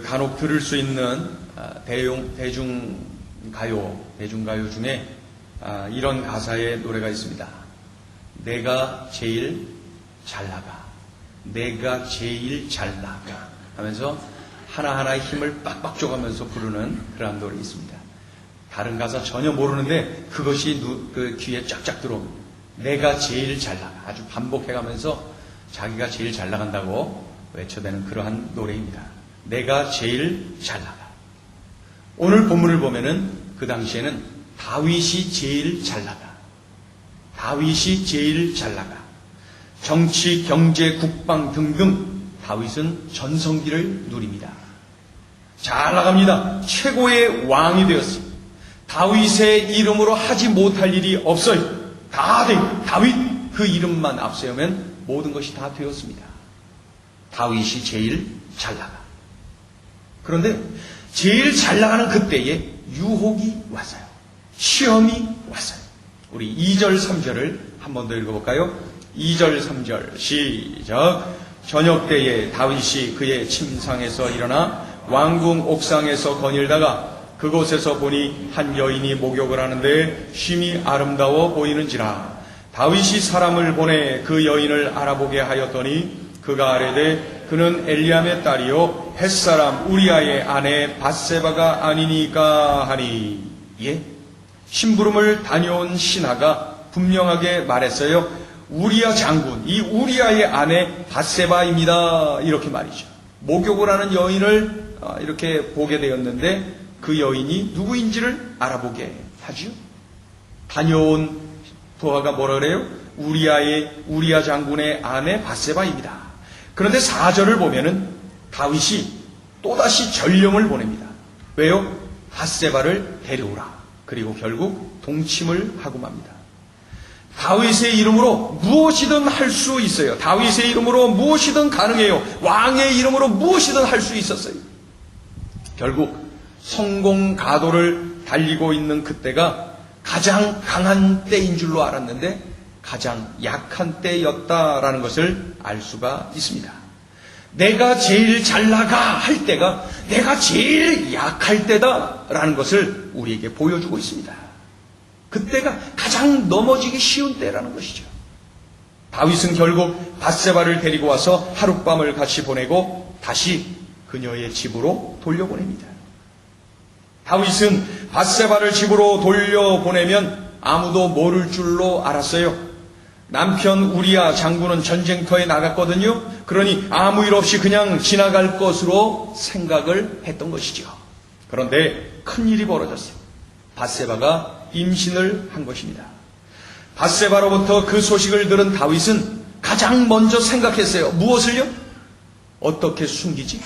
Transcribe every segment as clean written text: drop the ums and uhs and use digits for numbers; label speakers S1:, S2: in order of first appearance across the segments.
S1: 간혹 들을 수 있는 대중가요 중에 이런 가사의 노래가 있습니다. 내가 제일 잘 나가, 내가 제일 잘 나가 하면서 하나하나의 힘을 빡빡 줘가면서 부르는 그러한 노래 있습니다. 다른 가사 전혀 모르는데 그것이 귀에 쫙쫙 들어옵니다. 내가 제일 잘 나가. 아주 반복해가면서 자기가 제일 잘 나간다고 외쳐대는 그러한 노래입니다. 내가 제일 잘 나가. 오늘 본문을 보면은 그 당시에는 다윗이 제일 잘 나가. 다윗이 제일 잘 나가. 정치, 경제, 국방 등등 다윗은 전성기를 누립니다. 잘 나갑니다. 최고의 왕이 되었습니다. 다윗의 이름으로 하지 못할 일이 없어요. 다 돼. 다윗 그 이름만 앞세우면 모든 것이 다 되었습니다. 다윗이 제일 잘 나가. 그런데 제일 잘 나가는 그때에 유혹이 왔어요. 시험이 왔어요. 우리 2절 3절을 한 번 더 읽어볼까요? 2절 3절 시작. 저녁 때에 다윗이 그의 침상에서 일어나 왕궁 옥상에서 거닐다가 그곳에서 보니 한 여인이 목욕을 하는데 쉼이 아름다워 보이는지라. 다윗이 사람을 보내 그 여인을 알아보게 하였더니 그가 아뢰되 그는 엘리암의 딸이요 햇사람 우리아의 아내 밧세바가 아니니까 하니. 예? 심부름을 다녀온 신하가 분명하게 말했어요. 우리아 장군, 이 우리아의 아내 밧세바입니다. 이렇게 말이죠. 목욕을 하는 여인을 이렇게 보게 되었는데 그 여인이 누구인지를 알아보게 하죠. 다녀온 부하가 뭐라 그래요? 우리아 장군의 아내 밧세바입니다. 그런데 4절을 보면은 다윗이 또다시 전령을 보냅니다. 왜요? 밧세바를 데려오라. 그리고 결국 동침을 하고 맙니다. 다윗의 이름으로 무엇이든 할 수 있어요. 다윗의 이름으로 무엇이든 가능해요. 왕의 이름으로 무엇이든 할 수 있었어요. 결국 성공 가도를 달리고 있는 그때가 가장 강한 때인 줄로 알았는데 가장 약한 때였다라는 것을 알 수가 있습니다. 내가 제일 잘 나가 할 때가 내가 제일 약할 때다라는 것을 우리에게 보여주고 있습니다. 그때가 가장 넘어지기 쉬운 때라는 것이죠. 다윗은 결국 밧세바를 데리고 와서 하룻밤을 같이 보내고 다시 그녀의 집으로 돌려보냅니다. 다윗은 밧세바를 집으로 돌려보내면 아무도 모를 줄로 알았어요. 남편 우리아 장군은 전쟁터에 나갔거든요. 그러니 아무 일 없이 그냥 지나갈 것으로 생각을 했던 것이죠. 그런데 큰일이 벌어졌어요. 밧세바가 임신을 한 것입니다. 밧세바로부터 그 소식을 들은 다윗은 가장 먼저 생각했어요. 무엇을요? 어떻게 숨기지?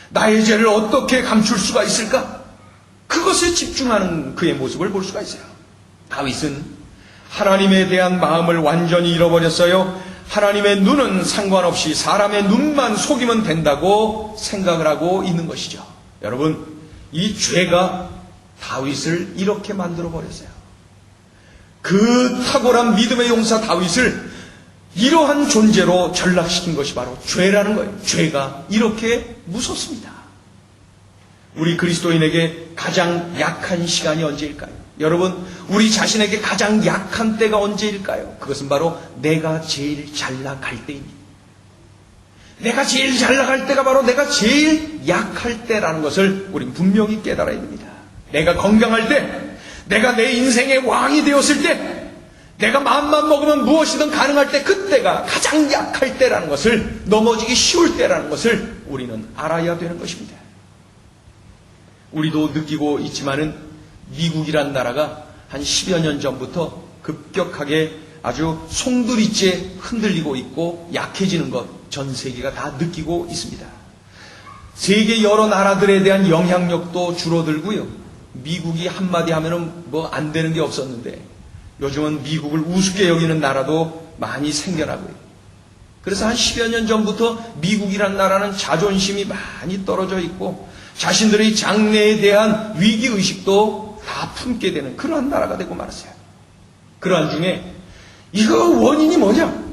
S1: 나의 죄를 어떻게 감출 수가 있을까? 그것에 집중하는 그의 모습을 볼 수가 있어요. 다윗은 하나님에 대한 마음을 완전히 잃어버렸어요. 하나님의 눈은 상관없이 사람의 눈만 속이면 된다고 생각을 하고 있는 것이죠. 여러분, 이 죄가 다윗을 이렇게 만들어버렸어요. 그 탁월한 믿음의 용사 다윗을 이러한 존재로 전락시킨 것이 바로 죄라는 거예요. 죄가 이렇게 무섭습니다. 우리 그리스도인에게 가장 약한 시간이 언제일까요? 여러분, 우리 자신에게 가장 약한 때가 언제일까요? 그것은 바로 내가 제일 잘 나갈 때입니다. 내가 제일 잘 나갈 때가 바로 내가 제일 약할 때라는 것을 우린 분명히 깨달아야 됩니다. 내가 건강할 때, 내가 내 인생의 왕이 되었을 때, 내가 마음만 먹으면 무엇이든 가능할 때, 그때가 가장 약할 때라는 것을, 넘어지기 쉬울 때라는 것을 우리는 알아야 되는 것입니다. 우리도 느끼고 있지만은 미국이란 나라가 한 10여 년 전부터 급격하게 아주 송두리째 흔들리고 있고 약해지는 것 전 세계가 다 느끼고 있습니다. 세계 여러 나라들에 대한 영향력도 줄어들고요. 미국이 한마디 하면은 뭐 안 되는 게 없었는데 요즘은 미국을 우습게 여기는 나라도 많이 생겨나고요. 그래서 한 10여 년 전부터 미국이란 나라는 자존심이 많이 떨어져 있고 자신들의 장래에 대한 위기의식도 다 품게 되는 그러한 나라가 되고 말았어요. 그러한 중에 이거 원인이 뭐냐?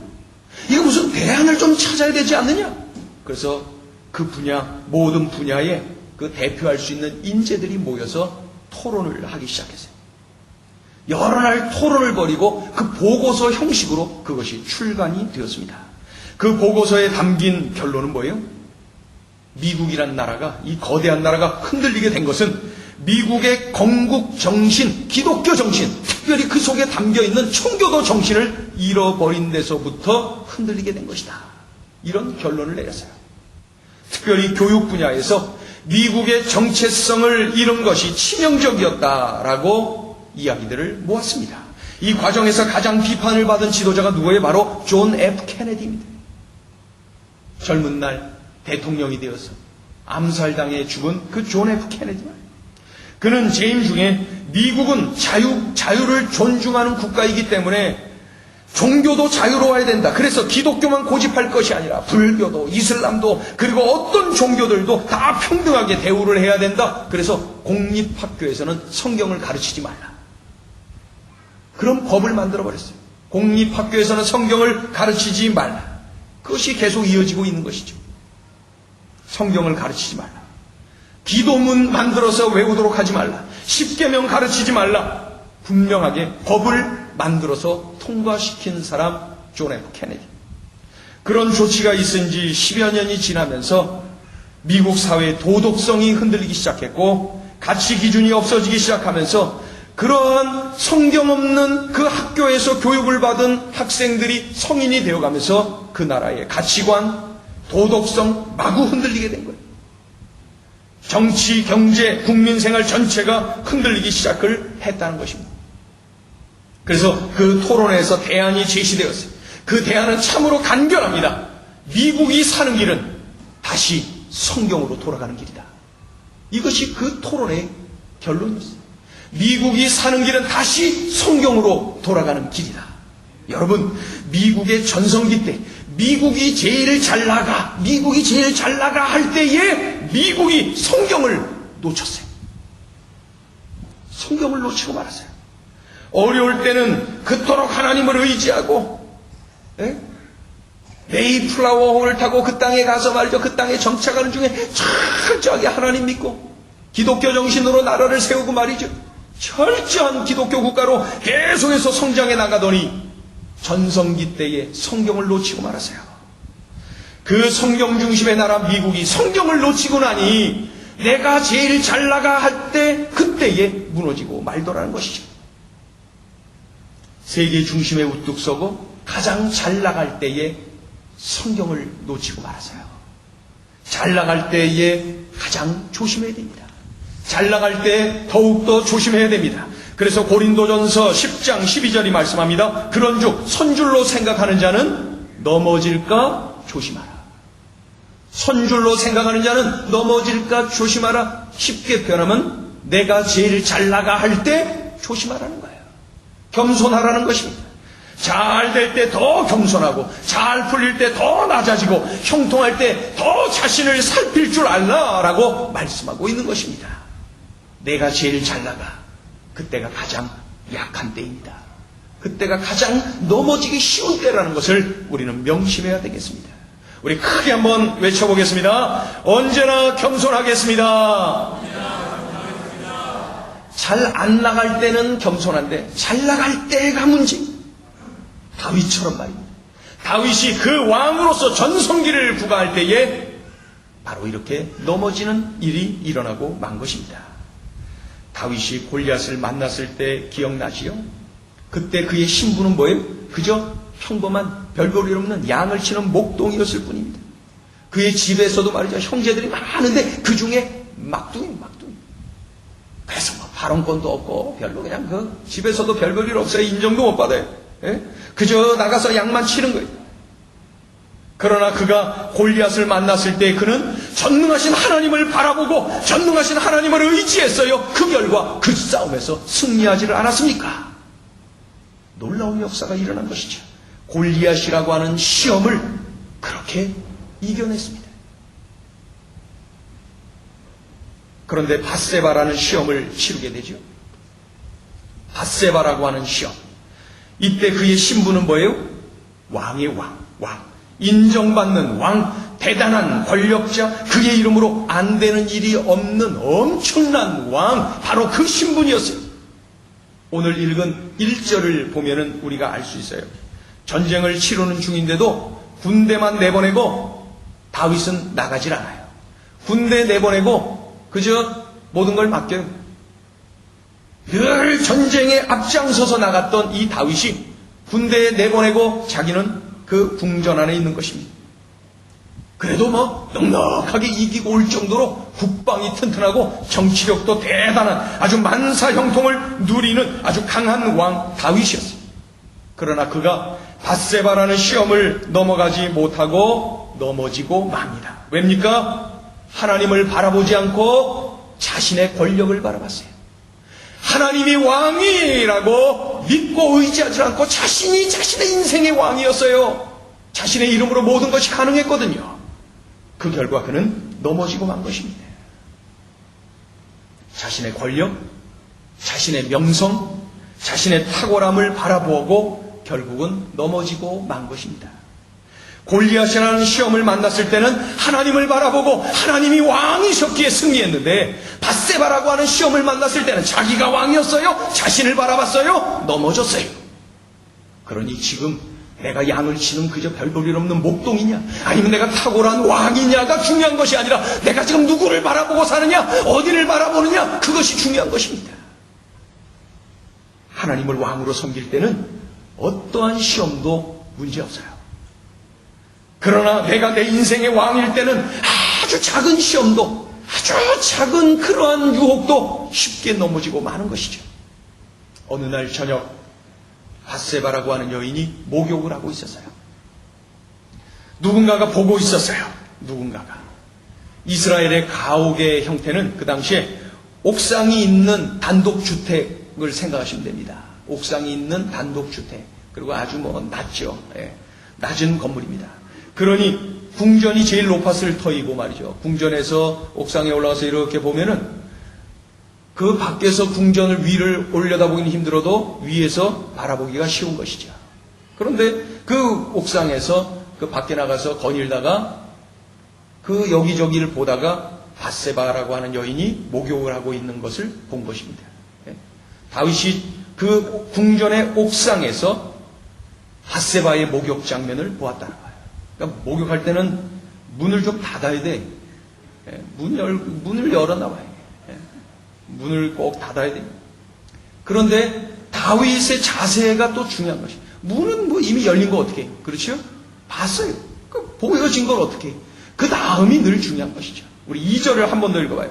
S1: 이거 무슨 대안을 좀 찾아야 되지 않느냐? 그래서 그 분야, 모든 분야에 그 대표할 수 있는 인재들이 모여서 토론을 하기 시작했어요. 여러 날 토론을 벌이고 그 보고서 형식으로 그것이 출간이 되었습니다. 그 보고서에 담긴 결론은 뭐예요? 미국이란 나라가, 이 거대한 나라가 흔들리게 된 것은 미국의 건국 정신, 기독교 정신, 특별히 그 속에 담겨있는 청교도 정신을 잃어버린 데서부터 흔들리게 된 것이다. 이런 결론을 내렸어요. 특별히 교육 분야에서 미국의 정체성을 잃은 것이 치명적이었다라고 이야기들을 모았습니다. 이 과정에서 가장 비판을 받은 지도자가 누구예요? 바로 존 F. 케네디입니다. 젊은 날 대통령이 되어서 암살당해 죽은 그 존 F. 케네디. 그는 재임 중에 미국은 자유를 존중하는 국가이기 때문에 종교도 자유로워야 된다. 그래서 기독교만 고집할 것이 아니라 불교도, 이슬람도, 그리고 어떤 종교들도 다 평등하게 대우를 해야 된다. 그래서 공립학교에서는 성경을 가르치지 말라. 그런 법을 만들어버렸어요. 공립학교에서는 성경을 가르치지 말라. 그것이 계속 이어지고 있는 것이죠. 성경을 가르치지 말라. 기도문 만들어서 외우도록 하지 말라. 십계명 가르치지 말라. 분명하게 법을 만들어서 통과시킨 사람 존 F. 케네디. 그런 조치가 있은 지 10여 년이 지나면서 미국 사회의 도덕성이 흔들리기 시작했고 가치 기준이 없어지기 시작하면서 그러한 성경 없는 그 학교에서 교육을 받은 학생들이 성인이 되어가면서 그 나라의 가치관, 도덕성 마구 흔들리게 된 거예요. 정치, 경제, 국민생활 전체가 흔들리기 시작을 했다는 것입니다. 그래서 그 토론에서 대안이 제시되었어요. 그 대안은 참으로 간결합니다. 미국이 사는 길은 다시 성경으로 돌아가는 길이다. 이것이 그 토론의 결론이었어요. 미국이 사는 길은 다시 성경으로 돌아가는 길이다. 여러분, 미국의 전성기 때 미국이 제일 잘 나가 할 때에 미국이 성경을 놓쳤어요. 성경을 놓치고 말았어요. 어려울 때는 그토록 하나님을 의지하고 메이플라워호를 타고 그 땅에 가서 말이죠. 그 땅에 정착하는 중에 철저하게 하나님 믿고 기독교 정신으로 나라를 세우고 말이죠. 철저한 기독교 국가로 계속해서 성장해 나가더니 전성기 때에 성경을 놓치고 말았어요. 그 성경 중심의 나라 미국이 성경을 놓치고 나니 내가 제일 잘 나가 할 때 그때에 무너지고 말더라는 것이죠. 세계 중심에 우뚝 서고 가장 잘 나갈 때에 성경을 놓치고 말았어요. 잘 나갈 때에 가장 조심해야 됩니다. 잘 나갈 때 더욱더 조심해야 됩니다. 그래서 고린도전서 10장 12절이 말씀합니다. 그런즉 선줄로 생각하는 자는 넘어질까 조심하라. 선줄로 생각하는 자는 넘어질까 조심하라. 쉽게 표현하면 내가 제일 잘 나가 할 때 조심하라는 거예요. 겸손하라는 것입니다. 잘 될 때 더 겸손하고 잘 풀릴 때 더 낮아지고 형통할 때 더 자신을 살필 줄 알라라고 말씀하고 있는 것입니다. 내가 제일 잘 나가 그때가 가장 약한 때입니다. 그때가 가장 넘어지기 쉬운 때라는 것을 우리는 명심해야 되겠습니다. 우리 크게 한번 외쳐보겠습니다. 언제나 겸손하겠습니다. 잘 안 나갈 때는 겸손한데 잘 나갈 때가 문제. 다윗처럼 말입니다. 다윗이 그 왕으로서 전성기를 구가할 때에 바로 이렇게 넘어지는 일이 일어나고 만 것입니다. 다윗이 골리앗을 만났을 때 기억나지요? 그때 그의 신분은 뭐예요? 그저 평범한 별볼일 없는 양을 치는 목동이었을 뿐입니다. 그의 집에서도 말이죠. 형제들이 많은데 그 중에 막둥이. 그래서 뭐 발언권도 없고 별로 그냥 그 집에서도 별볼일 없어요. 인정도 못 받아요. 예? 그저 나가서 양만 치는 거예요. 그러나 그가 골리앗을 만났을 때 그는 전능하신 하나님을 바라보고 전능하신 하나님을 의지했어요. 그 결과 그 싸움에서 승리하지를 않았습니까? 놀라운 역사가 일어난 것이죠. 골리앗이라고 하는 시험을 그렇게 이겨냈습니다. 그런데 밧세바라는 시험을 치르게 되죠. 밧세바라고 하는 시험. 이때 그의 신분은 뭐예요? 왕의 왕. 인정받는 왕, 대단한 권력자, 그의 이름으로 안 되는 일이 없는 엄청난 왕, 바로 그 신분이었어요. 오늘 읽은 1절을 보면은 우리가 알 수 있어요. 전쟁을 치르는 중인데도 군대만 내보내고 다윗은 나가질 않아요. 군대 내보내고 그저 모든 걸 맡겨요. 늘 전쟁에 앞장서서 나갔던 이 다윗이 군대에 내보내고 자기는 그 궁전 안에 있는 것입니다. 그래도 넉넉하게 이기고 올 정도로 국방이 튼튼하고 정치력도 대단한 아주 만사 형통을 누리는 아주 강한 왕 다윗이었어요. 그러나 그가 밧세바라는 시험을 넘어가지 못하고 넘어지고 맙니다. 왜입니까? 하나님을 바라보지 않고 자신의 권력을 바라봤어요. 하나님이 왕이라고 믿고 의지하지 않고 자신이 자신의 인생의 왕이었어요. 자신의 이름으로 모든 것이 가능했거든요. 그 결과 그는 넘어지고 만 것입니다. 자신의 권력, 자신의 명성, 자신의 탁월함을 바라보고 결국은 넘어지고 만 것입니다. 골리앗이라는 시험을 만났을 때는 하나님을 바라보고 하나님이 왕이셨기에 승리했는데, 밧세바라고 하는 시험을 만났을 때는 자기가 왕이었어요? 자신을 바라봤어요? 넘어졌어요. 그러니 지금 내가 양을 치는 그저 별 볼 일 없는 목동이냐, 아니면 내가 탁월한 왕이냐가 중요한 것이 아니라 내가 지금 누구를 바라보고 사느냐, 어디를 바라보느냐, 그것이 중요한 것입니다. 하나님을 왕으로 섬길 때는 어떠한 시험도 문제없어요. 그러나 내가 내 인생의 왕일 때는 아주 작은 시험도, 아주 작은 그러한 유혹도 쉽게 넘어지고 마는 것이죠. 어느 날 저녁 밧세바라고 하는 여인이 목욕을 하고 있었어요. 누군가가 보고 있었어요. 누군가가. 이스라엘의 가옥의 형태는 그 당시에 옥상이 있는 단독주택을 생각하시면 됩니다. 옥상이 있는 단독주택. 그리고 아주 낮죠. 낮은 건물입니다. 그러니 궁전이 제일 높았을 터이고 말이죠. 궁전에서 옥상에 올라가서 이렇게 보면은 그 밖에서 궁전을 위를 올려다보기는 힘들어도 위에서 바라보기가 쉬운 것이죠. 그런데 그 옥상에서 그 밖에 나가서 거닐다가 그 여기저기를 보다가 밧세바라고 하는 여인이 목욕을 하고 있는 것을 본 것입니다. 다윗이 그 궁전의 옥상에서 밧세바의 목욕 장면을 보았다는 거예요. 그러니까 목욕할 때는 문을 좀 닫아야 돼. 문을 열어놔봐요. 문을 꼭 닫아야 됩니다. 그런데 다윗의 자세가 또 중요한 것이에요. 문은 이미 열린 거 어떻게 해요? 그렇죠? 봤어요. 보여진 걸 어떻게 해요? 그 다음이 늘 중요한 것이죠. 우리 2절을 한 번 더 읽어봐요.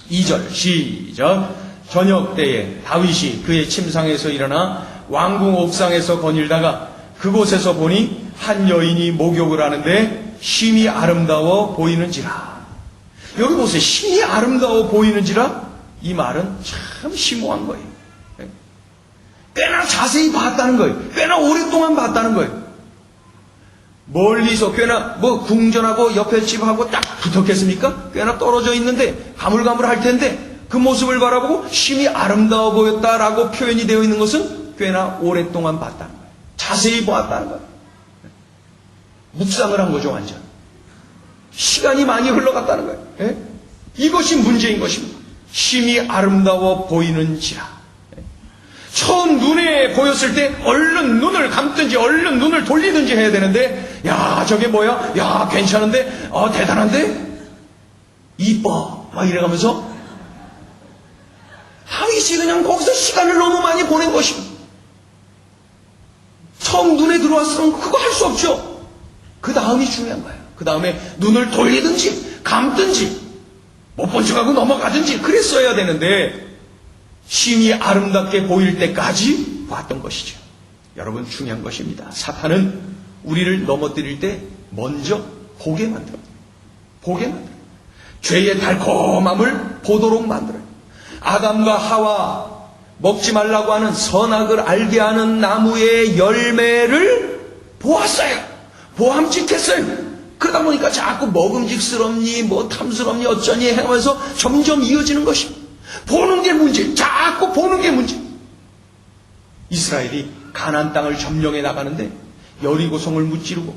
S1: 2절 시작. 저녁 때에 다윗이 그의 침상에서 일어나 왕궁 옥상에서 거닐다가 그곳에서 보니 한 여인이 목욕을 하는데 심히 아름다워 보이는지라. 여기 보세요. 심히 아름다워 보이는지라. 이 말은 참 심오한 거예요. 꽤나 자세히 봤다는 거예요. 꽤나 오랫동안 봤다는 거예요. 멀리서 꽤나 궁전하고 옆에 집하고 딱 붙었겠습니까? 꽤나 떨어져 있는데 가물가물할 텐데 그 모습을 바라보고 심히 아름다워 보였다라고 표현이 되어 있는 것은 꽤나 오랫동안 봤다는 거예요. 자세히 보았다는 거예요. 묵상을 한 거죠, 완전. 시간이 많이 흘러갔다는 거예요. 이것이 문제인 것입니다. 심히 아름다워 보이는지라. 처음 눈에 보였을 때 얼른 눈을 감든지 얼른 눈을 돌리든지 해야 되는데, 야 저게 뭐야? 야 괜찮은데? 대단한데? 이뻐 막 이래가면서 다윗이 그냥 거기서 시간을 너무 많이 보낸 것입니다. 처음 눈에 들어왔으면 그거 할 수 없죠. 그 다음이 중요한 거예요. 그 다음에 눈을 돌리든지 감든지 못 본 척하고 넘어가든지 그랬어야 되는데 심히 아름답게 보일 때까지 봤던 것이죠. 여러분, 중요한 것입니다. 사탄은 우리를 넘어뜨릴 때 먼저 보게 만들어요. 보게 만들어요. 죄의 달콤함을 보도록 만들어요. 아담과 하와 먹지 말라고 하는 선악을 알게 하는 나무의 열매를 보았어요. 보함직했어요. 그러다 보니까 자꾸 먹음직스럽니 탐스럽니 어쩌니 하면서 점점 이어지는 것입니다. 보는 게 문제. 자꾸 보는 게 문제. 이스라엘이 가나안 땅을 점령해 나가는데 여리고성을 무찌르고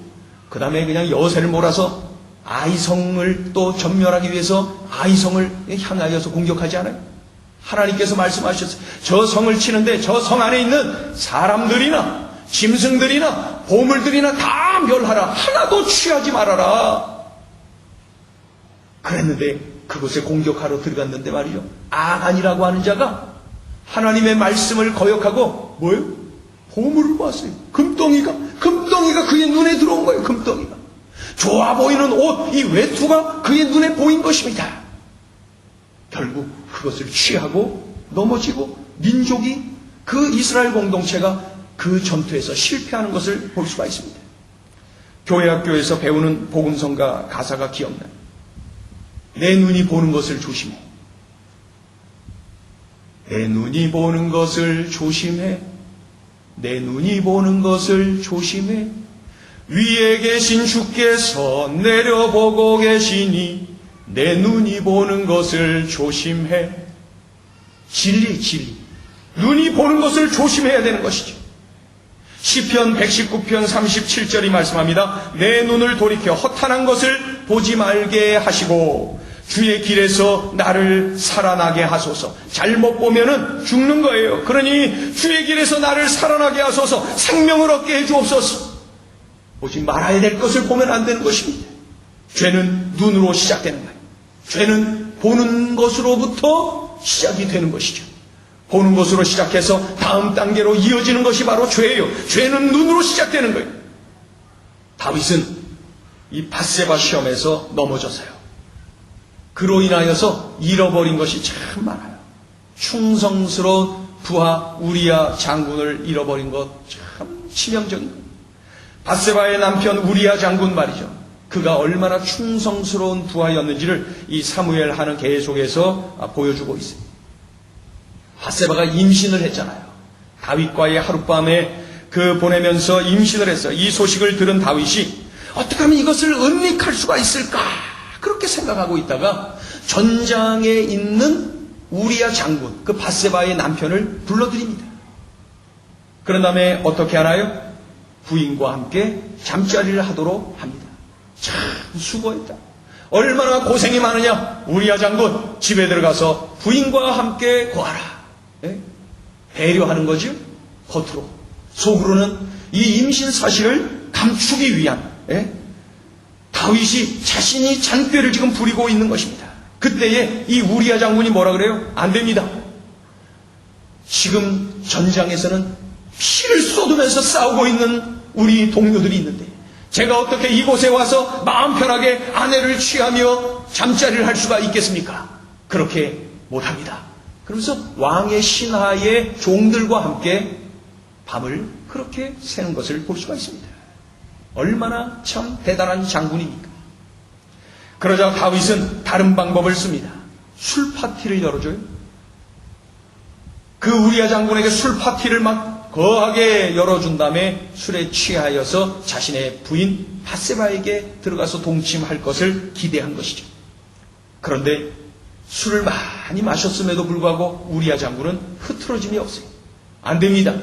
S1: 그 다음에 그냥 여세를 몰아서 아이성을 또 전멸하기 위해서 아이성을 향하여서 공격하지 않아요. 하나님께서 말씀하셨어요. 저 성을 치는데 저 성 안에 있는 사람들이나 짐승들이나 보물들이나 다 멸하라. 하나도 취하지 말아라. 그랬는데 그곳에 공격하러 들어갔는데 말이죠. 아간이라고 하는 자가 하나님의 말씀을 거역하고 뭐예요? 보물을 보았어요. 금덩이가 그의 눈에 들어온 거예요. 금덩이가. 좋아 보이는 옷, 이 외투가 그의 눈에 보인 것입니다. 결국 그것을 취하고 넘어지고 민족이 그 이스라엘 공동체가 그 전투에서 실패하는 것을 볼 수가 있습니다. 교회 학교에서 배우는 복음성가 가사가 기억나요. 내 눈이 보는 것을 조심해. 내 눈이 보는 것을 조심해. 내 눈이 보는 것을 조심해. 위에 계신 주께서 내려보고 계시니 내 눈이 보는 것을 조심해. 진리. 눈이 보는 것을 조심해야 되는 것이죠. 시편 119편 37절이 말씀합니다. 내 눈을 돌이켜 허탄한 것을 보지 말게 하시고 주의 길에서 나를 살아나게 하소서. 잘못 보면은 죽는 거예요. 그러니 주의 길에서 나를 살아나게 하소서. 생명을 얻게 해주옵소서. 보지 말아야 될 것을 보면 안 되는 것입니다. 죄는 눈으로 시작되는 거예요. 죄는 보는 것으로부터 시작이 되는 것이죠. 보는 것으로 시작해서 다음 단계로 이어지는 것이 바로 죄예요. 죄는 눈으로 시작되는 거예요. 다윗은 이 밧세바 시험에서 넘어져서요. 그로 인하여서 잃어버린 것이 참 많아요. 충성스러운 부하 우리야 장군을 잃어버린 것 참 치명적인 거예요. 밧세바의 남편 우리야 장군 말이죠. 그가 얼마나 충성스러운 부하였는지를 이 사무엘 하는 계속해서 보여주고 있습니다. 밧세바가 임신을 했잖아요. 다윗과의 하룻밤에 보내면서 임신을 했어요. 이 소식을 들은 다윗이 어떻게 하면 이것을 은닉할 수가 있을까? 그렇게 생각하고 있다가 전장에 있는 우리야 장군, 그 밧세바의 남편을 불러드립니다. 그런 다음에 어떻게 하나요? 부인과 함께 잠자리를 하도록 합니다. 참 수고했다. 얼마나 고생이 많으냐. 우리야 장군 집에 들어가서 부인과 함께 거하라. 배려하는 거죠. 겉으로. 속으로는 이 임신 사실을 감추기 위한 다윗이 자신이 잔꾀를 지금 부리고 있는 것입니다. 그때에 이 우리야 장군이 뭐라 그래요? 안 됩니다. 지금 전장에서는 피를 쏟으면서 싸우고 있는 우리 동료들이 있는데 제가 어떻게 이곳에 와서 마음 편하게 아내를 취하며 잠자리를 할 수가 있겠습니까? 그렇게 못합니다. 그러면서 왕의 신하의 종들과 함께 밤을 그렇게 새는 것을 볼 수가 있습니다. 얼마나 참 대단한 장군입니까? 그러자 다윗은 다른 방법을 씁니다. 술 파티를 열어줘요. 그 우리야 장군에게 술 파티를 막 거하게 열어준 다음에 술에 취하여서 자신의 부인 밧세바에게 들어가서 동침할 것을 기대한 것이죠. 그런데 술을 많이 마셨음에도 불구하고 우리야 장군은 흐트러짐이 없어요. 안 됩니다.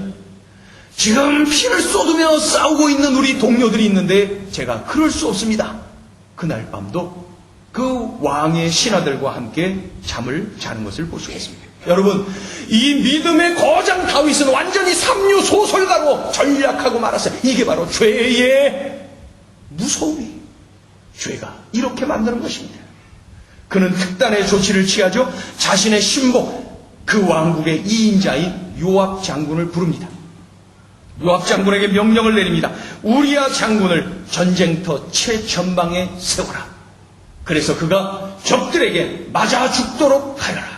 S1: 지금 피를 쏟으며 싸우고 있는 우리 동료들이 있는데 제가 그럴 수 없습니다. 그날 밤도 그 왕의 신하들과 함께 잠을 자는 것을 볼 수가 있습니다. 여러분, 이 믿음의 거장 다윗은 완전히 삼류 소설가로 전략하고 말았어요. 이게 바로 죄의 무서움이, 죄가 이렇게 만드는 것입니다. 그는 특단의 조치를 취하죠. 자신의 신복, 그 왕국의 2인자인 요압 장군을 부릅니다. 요압 장군에게 명령을 내립니다. 우리야 장군을 전쟁터 최전방에 세워라. 그래서 그가 적들에게 맞아 죽도록 하여라.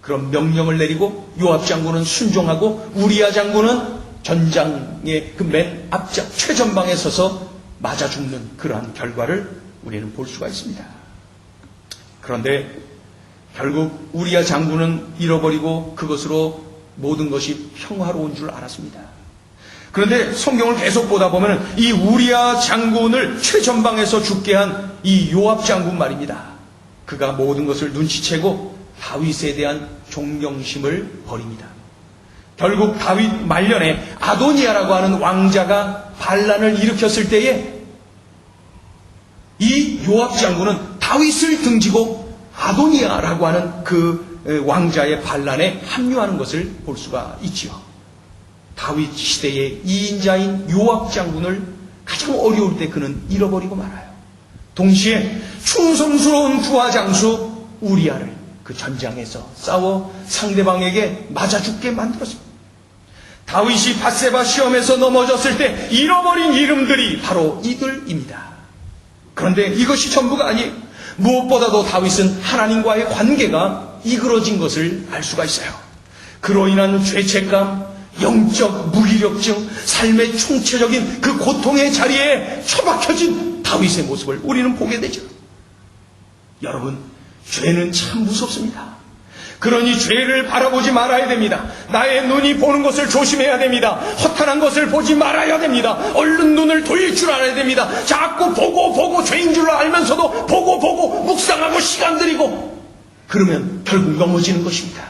S1: 그런 명령을 내리고 요압 장군은 순종하고 우리야 장군은 전장의 그 맨 앞장 최전방에 서서 맞아 죽는 그러한 결과를 우리는 볼 수가 있습니다. 그런데 결국 우리야 장군은 잃어버리고 그것으로 모든 것이 평화로운 줄 알았습니다. 그런데 성경을 계속 보다 보면 이 우리야 장군을 최전방에서 죽게 한 이 요압 장군 말입니다. 그가 모든 것을 눈치채고 다윗에 대한 존경심을 버립니다. 결국 다윗 말년에 아도니아라고 하는 왕자가 반란을 일으켰을 때에 이 요압 장군은 다윗을 등지고 아도니아라고 하는 그 왕자의 반란에 합류하는 것을 볼 수가 있지요. 다윗 시대의 2인자인 요압 장군을 가장 어려울 때 그는 잃어버리고 말아요. 동시에 충성스러운 부하 장수 우리아를 그 전장에서 싸워 상대방에게 맞아 죽게 만들었습니다. 다윗이 밧세바 시험에서 넘어졌을 때 잃어버린 이름들이 바로 이들입니다. 그런데 이것이 전부가 아니에요. 무엇보다도 다윗은 하나님과의 관계가 이그러진 것을 알 수가 있어요. 그로 인한 죄책감, 영적 무기력증, 삶의 총체적인 그 고통의 자리에 처박혀진 다윗의 모습을 우리는 보게 되죠. 여러분, 죄는 참 무섭습니다. 그러니 죄를 바라보지 말아야 됩니다. 나의 눈이 보는 것을 조심해야 됩니다. 허탄한 것을 보지 말아야 됩니다. 얼른 눈을 돌릴 줄 알아야 됩니다. 자꾸 보고 죄인 줄 알면서도 보고 묵상하고 시간 들이고 그러면 결국 넘어지는 것입니다.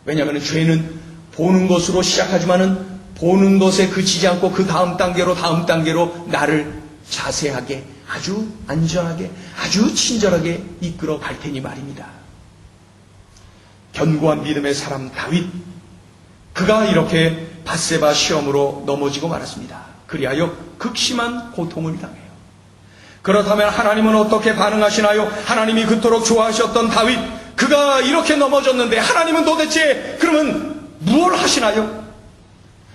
S1: 왜냐하면 죄는 보는 것으로 시작하지만은 보는 것에 그치지 않고 그 다음 단계로 나를 자세하게, 아주 안전하게, 아주 친절하게 이끌어 갈 테니 말입니다. 견고한 믿음의 사람 다윗, 그가 이렇게 밧세바 시험으로 넘어지고 말았습니다. 그리하여 극심한 고통을 당해요. 그렇다면 하나님은 어떻게 반응하시나요? 하나님이 그토록 좋아하셨던 다윗, 그가 이렇게 넘어졌는데 하나님은 도대체 그러면 무엇을 하시나요?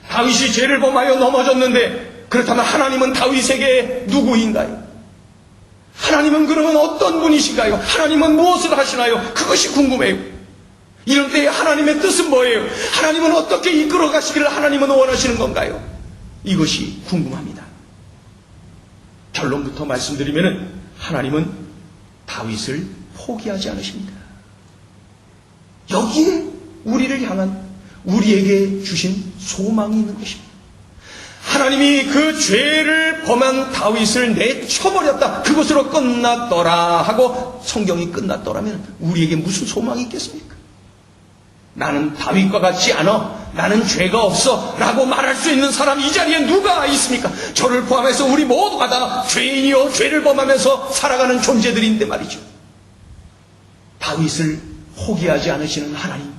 S1: 다윗이 죄를 범하여 넘어졌는데 그렇다면 하나님은 다윗에게 누구인가요? 하나님은 그러면 어떤 분이신가요? 하나님은 무엇을 하시나요? 그것이 궁금해요. 이런 때에 하나님의 뜻은 뭐예요? 하나님은 어떻게 이끌어 가시기를 하나님은 원하시는 건가요? 이것이 궁금합니다. 결론부터 말씀드리면 하나님은 다윗을 포기하지 않으십니다. 여기에 우리를 향한, 우리에게 주신 소망이 있는 것입니다. 하나님이 그 죄를 범한 다윗을 내쳐버렸다, 그것으로 끝났더라 하고 성경이 끝났더라면 우리에게 무슨 소망이 있겠습니까? 나는 다윗과 같지 않아, 나는 죄가 없어 라고 말할 수 있는 사람이 이 자리에 누가 있습니까? 저를 포함해서 우리 모두가 다 죄인이요 죄를 범하면서 살아가는 존재들인데 말이죠. 다윗을 포기하지 않으시는 하나님,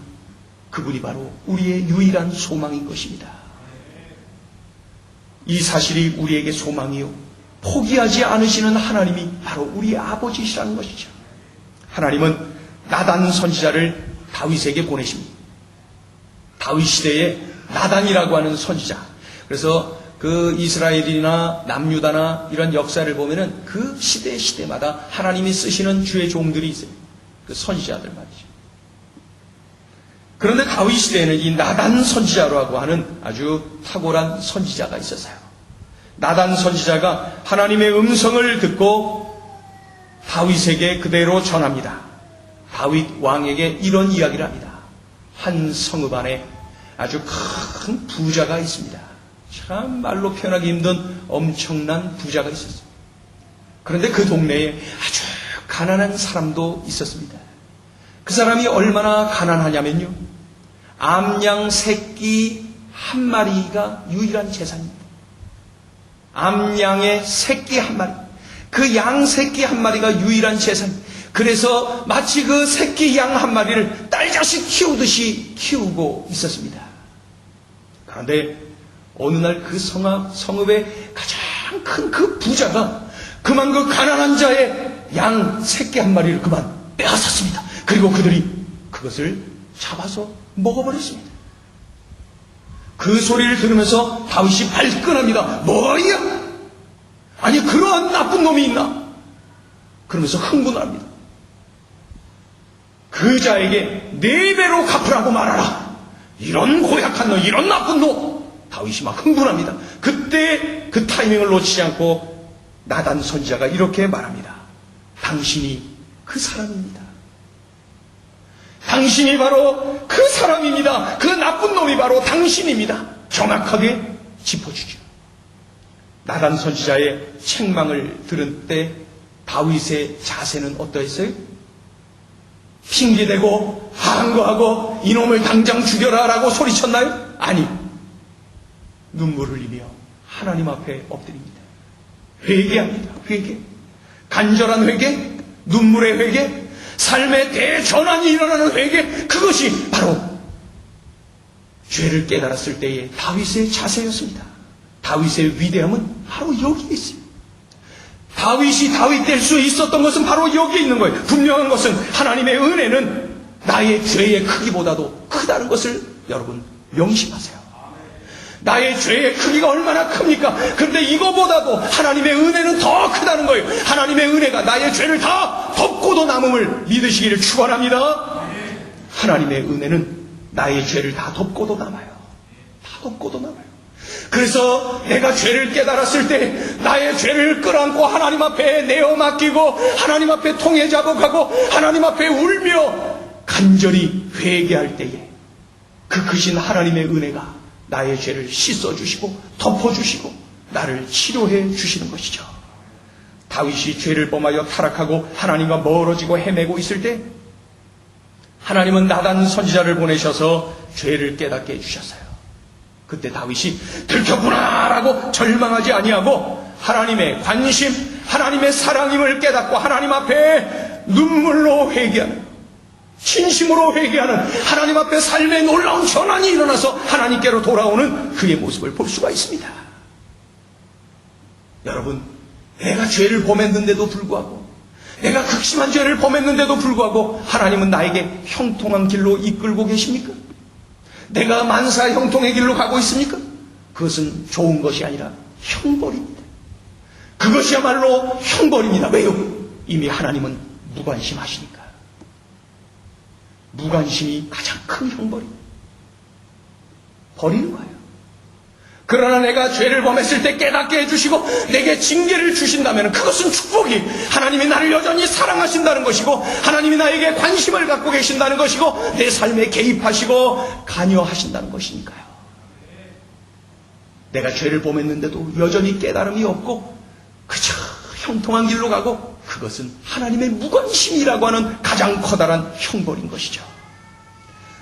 S1: 그분이 바로 우리의 유일한 소망인 것입니다. 이 사실이 우리에게 소망이요, 포기하지 않으시는 하나님이 바로 우리의 아버지시라는 것이죠. 하나님은 나단 선지자를 다윗에게 보내십니다. 다윗 시대에 나단이라고 하는 선지자. 그래서 그 이스라엘이나 남유다나 이런 역사를 보면은 그 시대마다 하나님이 쓰시는 주의 종들이 있어요. 그 선지자들 말이죠. 그런데 다윗 시대에는 이 나단 선지자라고 하는 아주 탁월한 선지자가 있었어요. 나단 선지자가 하나님의 음성을 듣고 다윗에게 그대로 전합니다. 다윗 왕에게 이런 이야기를 합니다. 한 성읍 안에 아주 큰 부자가 있습니다. 참 말로 표현하기 힘든 엄청난 부자가 있었어요. 그런데 그 동네에 아주 가난한 사람도 있었습니다. 그 사람이 얼마나 가난하냐면요, 암양 새끼 한 마리가 유일한 재산입니다. 암양의 새끼 한 마리, 그 양 새끼 한 마리가 유일한 재산입니다. 그래서 마치 그 새끼 양 한 마리를 딸자식 키우듯이 키우고 있었습니다. 그런데 어느 날 그 성읍의 가장 큰 그 부자가 그만 그 가난한 자의 양 새끼 한 마리를 그만 빼앗았습니다. 그리고 그들이 그것을 잡아서 먹어버렸습니다. 그 소리를 들으면서 다윗이 발끈합니다. 뭐야? 아니 그러한 나쁜 놈이 있나? 그러면서 흥분을 합니다. 그 자에게 4배로 갚으라고 말하라. 이런 고약한 놈, 이런 나쁜 놈. 다윗이 막 흥분합니다. 그때 그 타이밍을 놓치지 않고 나단 선지자가 이렇게 말합니다. 당신이 그 사람입니다. 당신이 바로 그 사람입니다. 그 나쁜 놈이 바로 당신입니다. 정확하게 짚어주죠. 나단 선지자의 책망을 들은 때 다윗의 자세는 어떠했어요? 핑계대고 항거하고 이놈을 당장 죽여라 라고 소리쳤나요? 아니, 눈물을 흘리며 하나님 앞에 엎드립니다. 회개합니다. 회개. 간절한 회개, 눈물의 회개, 삶의 대전환이 일어나는 회개, 그것이 바로 죄를 깨달았을 때의 다윗의 자세였습니다. 다윗의 위대함은 바로 여기에 있어요. 다윗이 다윗 될 수 있었던 것은 바로 여기에 있는 거예요. 분명한 것은 하나님의 은혜는 나의 죄의 크기보다도 크다는 것을 여러분 명심하세요. 나의 죄의 크기가 얼마나 큽니까? 그런데 이거보다도 하나님의 은혜는 더 크다는 거예요. 하나님의 은혜가 나의 죄를 다 덮고도 남음을 믿으시기를 축원합니다. 하나님의 은혜는 나의 죄를 다 덮고도 남아요. 다 덮고도 남아요. 그래서 내가 죄를 깨달았을 때 나의 죄를 끌어안고 하나님 앞에 내어 맡기고 하나님 앞에 통해 자복하고 하나님 앞에 울며 간절히 회개할 때에 그 크신 하나님의 은혜가 나의 죄를 씻어주시고 덮어주시고 나를 치료해 주시는 것이죠. 다윗이 죄를 범하여 타락하고 하나님과 멀어지고 헤매고 있을 때 하나님은 나단 선지자를 보내셔서 죄를 깨닫게 해주셨어요. 그때 다윗이 들켰구나 라고 절망하지 아니하고 하나님의 관심, 하나님의 사랑임을 깨닫고 하나님 앞에 눈물로 회개하는, 진심으로 회개하는, 하나님 앞에 삶의 놀라운 전환이 일어나서 하나님께로 돌아오는 그의 모습을 볼 수가 있습니다. 여러분, 내가 죄를 범했는데도 불구하고, 내가 극심한 죄를 범했는데도 불구하고 하나님은 나에게 형통한 길로 이끌고 계십니까? 내가 만사 형통의 길로 가고 있습니까? 그것은 좋은 것이 아니라 형벌입니다. 그것이야말로 형벌입니다. 왜요? 이미 하나님은 무관심하시니까. 무관심이 가장 큰 형벌입니다. 버리는 거예요. 그러나 내가 죄를 범했을 때 깨닫게 해주시고 내게 징계를 주신다면 그것은 축복이, 하나님이 나를 여전히 사랑하신다는 것이고 하나님이 나에게 관심을 갖고 계신다는 것이고 내 삶에 개입하시고 관여하신다는 것이니까요. 내가 죄를 범했는데도 여전히 깨달음이 없고 그저 형통한 길로 가고, 그것은 하나님의 무관심이라고 하는 가장 커다란 형벌인 것이죠.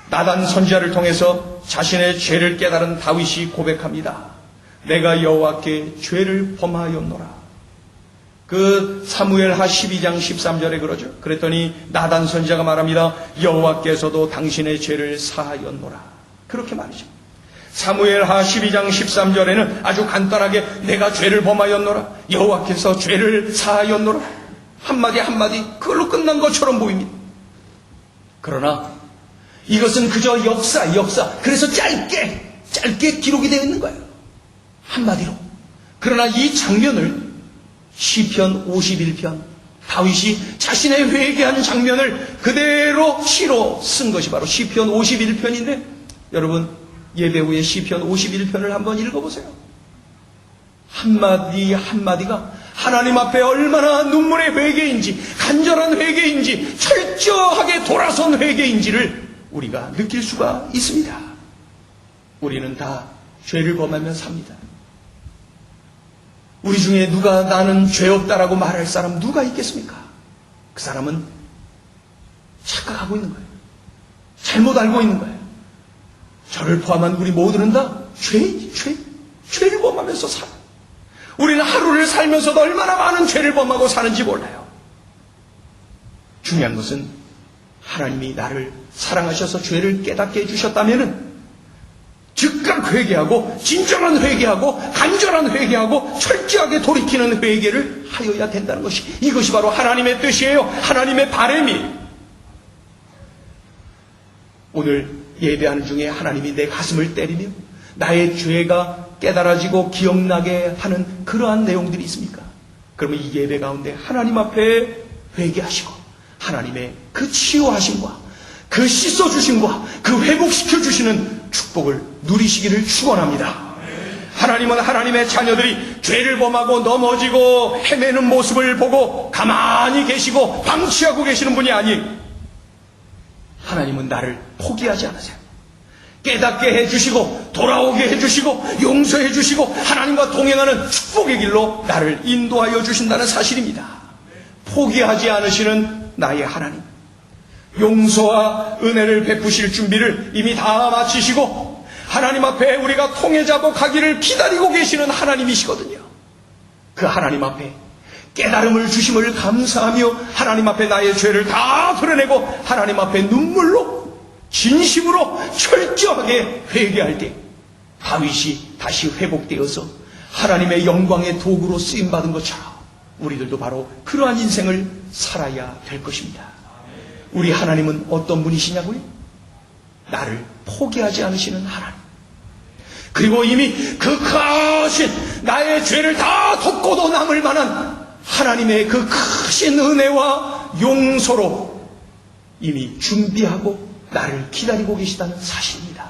S1: 나단 선지자를 통해서 자신의 죄를 깨달은 다윗이 고백합니다. 내가 여호와께 죄를 범하였노라. 그 사무엘하 12장 13절에 그러죠. 그랬더니 나단 선지자가 말합니다. 여호와께서도 당신의 죄를 사하였노라. 그렇게 말이죠. 사무엘하 12장 13절에는 아주 간단하게 내가 죄를 범하였노라, 여호와께서 죄를 사하였노라, 한마디 한마디 그걸로 끝난 것처럼 보입니다. 그러나 이것은 그저 역사. 그래서 짧게 기록이 되어 있는 거예요. 한마디로. 그러나 이 장면을 시편 51편, 다윗이 자신의 회개한 장면을 그대로 시로 쓴 것이 바로 시편 51편인데, 여러분 예배 후에 시편 51편을 한번 읽어보세요. 한마디 한마디가 하나님 앞에 얼마나 눈물의 회개인지, 간절한 회개인지, 철저하게 돌아선 회개인지를 우리가 느낄 수가 있습니다. 우리는 다 죄를 범하며 삽니다. 우리 중에 누가 나는 죄 없다라고 말할 사람 누가 있겠습니까? 그 사람은 착각하고 있는 거예요. 잘못 알고 있는 거예요. 저를 포함한 우리 모두는 다 죄를 범하면서 살아요. 우리는 하루를 살면서도 얼마나 많은 죄를 범하고 사는지 몰라요. 중요한 것은 하나님이 나를 사랑하셔서 죄를 깨닫게 해주셨다면 즉각 회개하고, 진정한 회개하고, 간절한 회개하고, 철저하게 돌이키는 회개를 하여야 된다는 것이, 이것이 바로 하나님의 뜻이에요. 하나님의 바람이. 오늘 예배하는 중에 하나님이 내 가슴을 때리며 나의 죄가 깨달아지고 기억나게 하는 그러한 내용들이 있습니까? 그러면 이 예배 가운데 하나님 앞에 회개하시고 하나님의 그 치유하심과 그 씻어주심과 그 회복시켜주시는 축복을 누리시기를 축원합니다. 하나님은 하나님의 자녀들이 죄를 범하고 넘어지고 헤매는 모습을 보고 가만히 계시고 방치하고 계시는 분이 아니에요. 하나님은 나를 포기하지 않으세요. 깨닫게 해주시고 돌아오게 해주시고 용서해 주시고 하나님과 동행하는 축복의 길로 나를 인도하여 주신다는 사실입니다. 포기하지 않으시는 나의 하나님, 용서와 은혜를 베푸실 준비를 이미 다 마치시고 하나님 앞에 우리가 통해자복하기를 기다리고 계시는 하나님이시거든요. 그 하나님 앞에 깨달음을 주심을 감사하며 하나님 앞에 나의 죄를 다 드러내고 하나님 앞에 눈물로 진심으로 철저하게 회개할 때 다윗이 다시 회복되어서 하나님의 영광의 도구로 쓰임받은 것처럼 우리들도 바로 그러한 인생을 살아야 될 것입니다. 우리 하나님은 어떤 분이시냐고요? 나를 포기하지 않으시는 하나님. 그리고 이미 그 크신 나의 죄를 다 덮고도 남을 만한 하나님의 그 크신 은혜와 용서로 이미 준비하고 나를 기다리고 계시다는 사실입니다.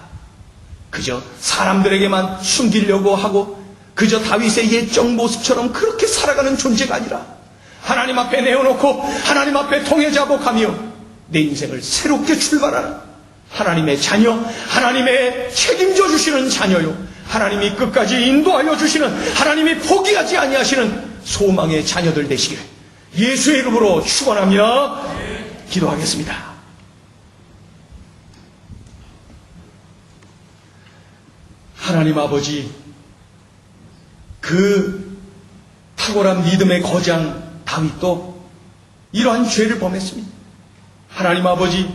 S1: 그저 사람들에게만 숨기려고 하고 그저 다윗의 옛적 모습처럼 그렇게 살아가는 존재가 아니라 하나님 앞에 내어놓고 하나님 앞에 통해자복하며 내 인생을 새롭게 출발하는 하나님의 자녀, 하나님의 책임져 주시는 자녀요, 하나님이 끝까지 인도하여 주시는, 하나님이 포기하지 아니하시는 소망의 자녀들 되시길 예수의 이름으로 축원하며 기도하겠습니다. 하나님 아버지, 그 탁월한 믿음의 거장 다윗도 이러한 죄를 범했습니다. 하나님 아버지,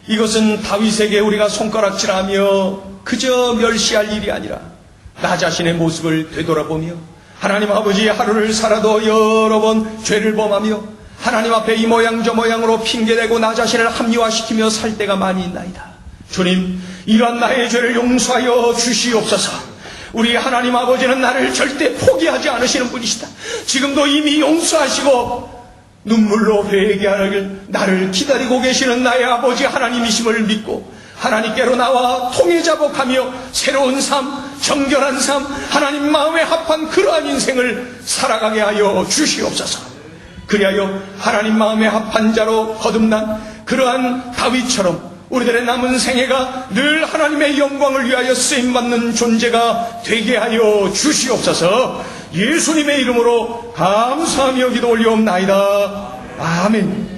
S1: 이것은 다윗에게 우리가 손가락질하며 그저 멸시할 일이 아니라 나 자신의 모습을 되돌아보며 하나님 아버지 하루를 살아도 여러 번 죄를 범하며 하나님 앞에 이 모양 저 모양으로 핑계대고 나 자신을 합리화시키며 살 때가 많이 있나이다. 주님, 이러한 나의 죄를 용서하여 주시옵소서. 우리 하나님 아버지는 나를 절대 포기하지 않으시는 분이시다. 지금도 이미 용서하시고 눈물로 회개하길 나를 기다리고 계시는 나의 아버지 하나님이심을 믿고 하나님께로 나와 통해자복하며 새로운 삶, 정결한 삶, 하나님 마음에 합한 그러한 인생을 살아가게 하여 주시옵소서. 그리하여 하나님 마음에 합한 자로 거듭난 그러한 다윗처럼 우리들의 남은 생애가 늘 하나님의 영광을 위하여 쓰임받는 존재가 되게 하여 주시옵소서. 예수님의 이름으로 감사하며 기도 올리옵나이다. 아멘.